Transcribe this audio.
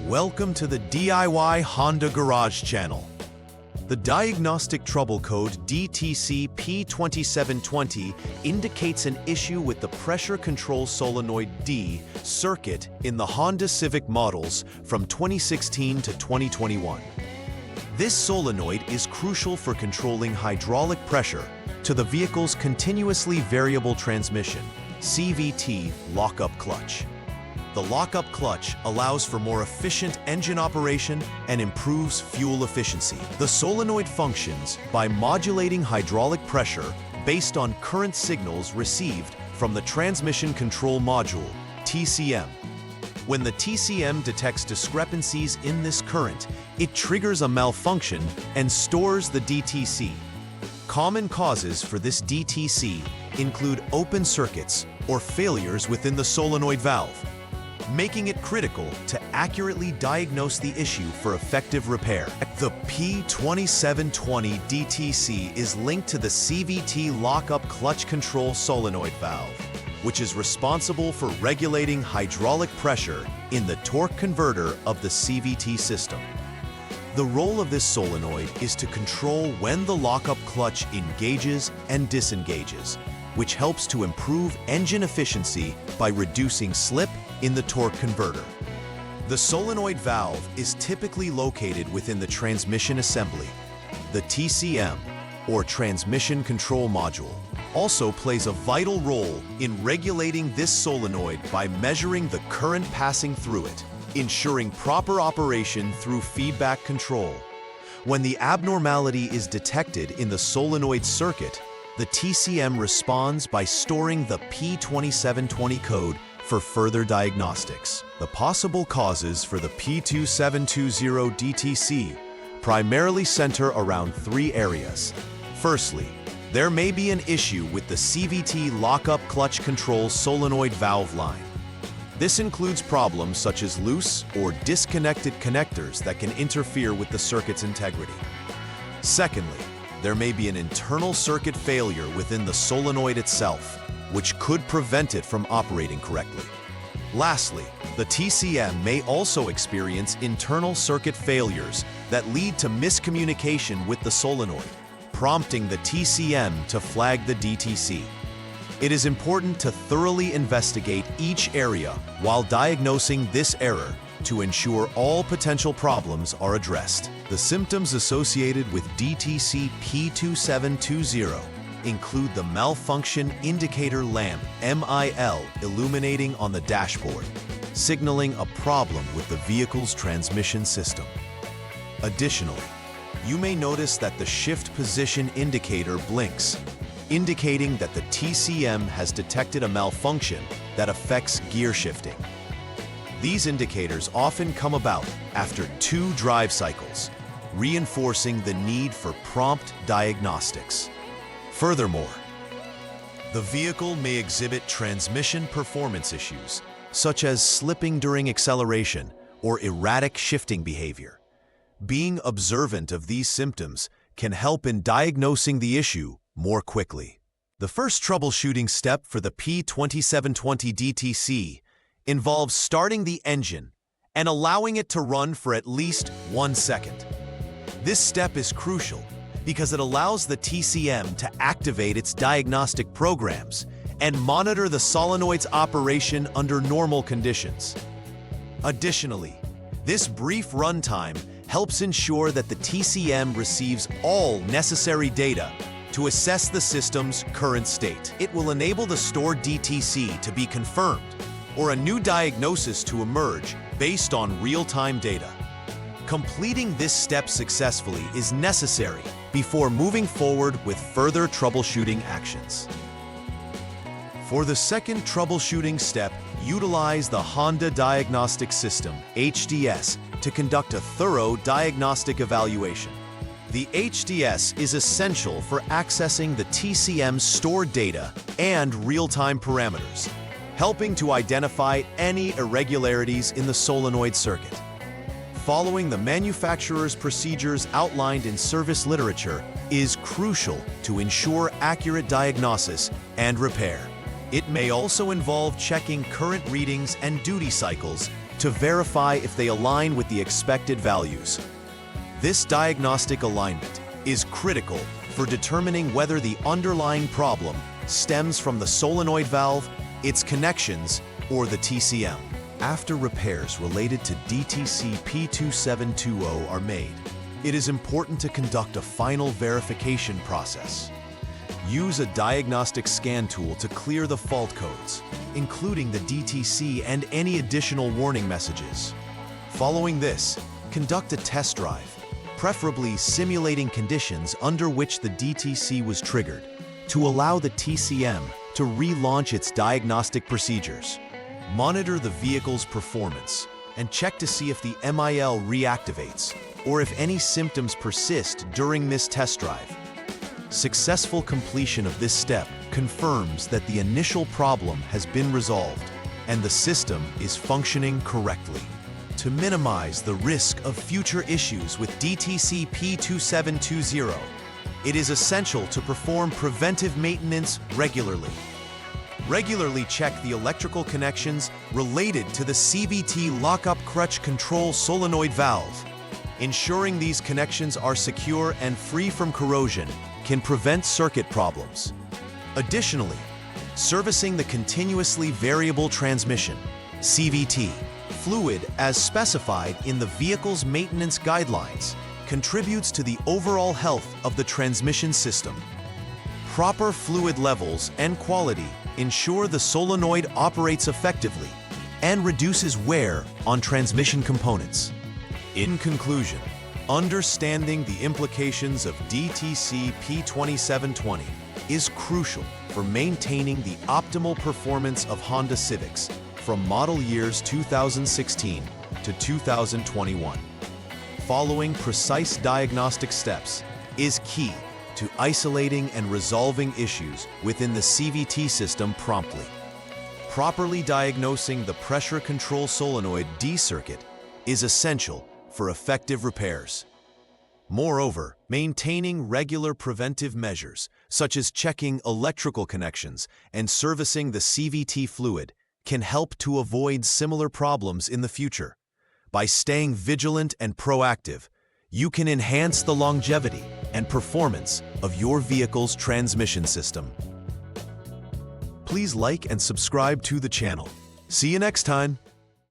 Welcome to the DIY Honda Garage channel. The diagnostic trouble code DTC P2720 indicates an issue with the pressure control solenoid D circuit in the Honda Civic models from 2016 to 2021. This solenoid is crucial for controlling hydraulic pressure to the vehicle's continuously variable transmission, CVT lockup clutch. The lockup clutch allows for more efficient engine operation and improves fuel efficiency. The solenoid functions by modulating hydraulic pressure based on current signals received from the transmission control module, TCM. When the TCM detects discrepancies in this current, it triggers a malfunction and stores the DTC. Common causes for this DTC include open circuits or failures within the solenoid valve, making it critical to accurately diagnose the issue for effective repair. The P2720 DTC is linked to the CVT lockup clutch control solenoid valve, which is responsible for regulating hydraulic pressure in the torque converter of the CVT system. The role of this solenoid is to control when the lockup clutch engages and disengages, which helps to improve engine efficiency by reducing slip in the torque converter. The solenoid valve is typically located within the transmission assembly. The TCM, or transmission control module, also plays a vital role in regulating this solenoid by measuring the current passing through it, ensuring proper operation through feedback control. When the abnormality is detected in the solenoid circuit, the TCM responds by storing the P2720 code for further diagnostics. The possible causes for the P2720 DTC primarily center around three areas. Firstly, there may be an issue with the CVT lockup clutch control solenoid valve line. This includes problems such as loose or disconnected connectors that can interfere with the circuit's integrity. Secondly, there may be an internal circuit failure within the solenoid itself, which could prevent it from operating correctly. Lastly, the TCM may also experience internal circuit failures that lead to miscommunication with the solenoid, prompting the TCM to flag the DTC. It is important to thoroughly investigate each area while diagnosing this error to ensure all potential problems are addressed. The symptoms associated with DTC P2720 include the malfunction indicator lamp MIL illuminating on the dashboard, signaling a problem with the vehicle's transmission system. Additionally, you may notice that the shift position indicator blinks, indicating that the TCM has detected a malfunction that affects gear shifting. These indicators often come about after 2 drive cycles, reinforcing the need for prompt diagnostics. Furthermore, the vehicle may exhibit transmission performance issues, such as slipping during acceleration or erratic shifting behavior. Being observant of these symptoms can help in diagnosing the issue more quickly. The first troubleshooting step for the P2720 DTC involves starting the engine and allowing it to run for at least 1 second. This step is crucial because it allows the TCM to activate its diagnostic programs and monitor the solenoid's operation under normal conditions. Additionally, this brief runtime helps ensure that the TCM receives all necessary data to assess the system's current state. It will enable the stored DTC to be confirmed or a new diagnosis to emerge based on real-time data. Completing this step successfully is necessary before moving forward with further troubleshooting actions. For the second troubleshooting step, utilize the Honda Diagnostic System, HDS, to conduct a thorough diagnostic evaluation. The HDS is essential for accessing the TCM's stored data and real-time parameters, helping to identify any irregularities in the solenoid circuit. Following the manufacturer's procedures outlined in service literature is crucial to ensure accurate diagnosis and repair. It may also involve checking current readings and duty cycles to verify if they align with the expected values. This diagnostic alignment is critical for determining whether the underlying problem stems from the solenoid valve, its connections, or the TCM. After repairs related to DTC P2720 are made, it is important to conduct a final verification process. Use a diagnostic scan tool to clear the fault codes, including the DTC and any additional warning messages. Following this, conduct a test drive, preferably simulating conditions under which the DTC was triggered, to allow the TCM to relaunch its diagnostic procedures. Monitor the vehicle's performance and check to see if the MIL reactivates or if any symptoms persist during this test drive. Successful completion of this step confirms that the initial problem has been resolved and the system is functioning correctly. To minimize the risk of future issues with DTC P2720, it is essential to perform preventive maintenance regularly. Regularly check the electrical connections related to the CVT lockup clutch control solenoid valve. Ensuring these connections are secure and free from corrosion can prevent circuit problems. Additionally, servicing the continuously variable transmission (CVT) fluid as specified in the vehicle's maintenance guidelines contributes to the overall health of the transmission system. Proper fluid levels and quality ensure the solenoid operates effectively and reduces wear on transmission components. In conclusion, understanding the implications of DTC P2720 is crucial for maintaining the optimal performance of Honda Civics from model years 2016 to 2021. Following precise diagnostic steps is key to isolating and resolving issues within the CVT system promptly. Properly diagnosing the pressure control solenoid D circuit is essential for effective repairs. Moreover, maintaining regular preventive measures, such as checking electrical connections and servicing the CVT fluid, can help to avoid similar problems in the future. By staying vigilant and proactive, you can enhance the longevity and performance of your vehicle's transmission system. Please like and subscribe to the channel. See you next time.